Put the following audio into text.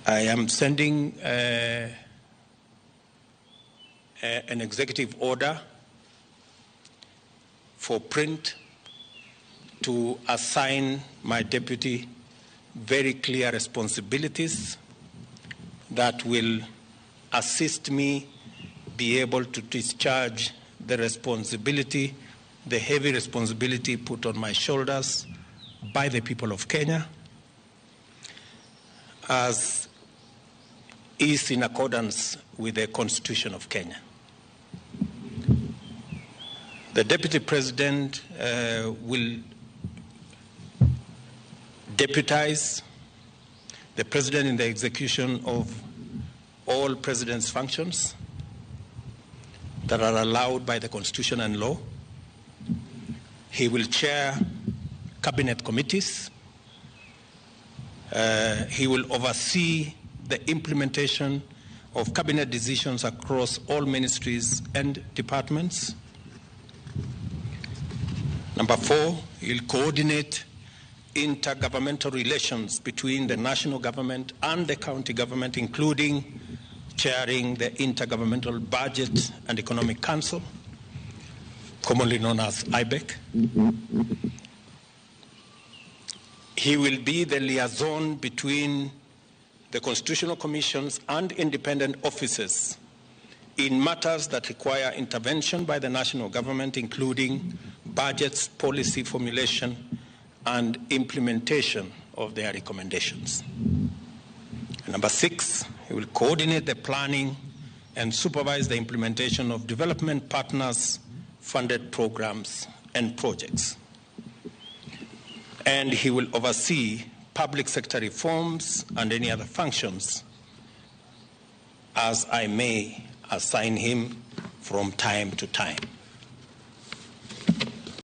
I am sending an executive order for print to assign my deputy very clear responsibilities that will assist me be able to discharge the responsibility, the heavy responsibility put on my shoulders by the people of Kenya, as is in accordance with the Constitution of Kenya. The Deputy President will deputize the President in the execution of all President's functions that are allowed by the Constitution and law. He will chair cabinet committees. He will oversee the implementation of cabinet decisions across all ministries and departments. Number 4, he'll coordinate intergovernmental relations between the national government and the county government, including chairing the Intergovernmental Budget and Economic Council, commonly known as IBEC. He will be the liaison between the constitutional commissions and independent offices in matters that require intervention by the national government, including budgets, policy formulation, and implementation of their recommendations. Number 6, he will coordinate the planning and supervise the implementation of development partners' funded programs and projects. And he will oversee public sector reforms and any other functions as I may assign him from time to time.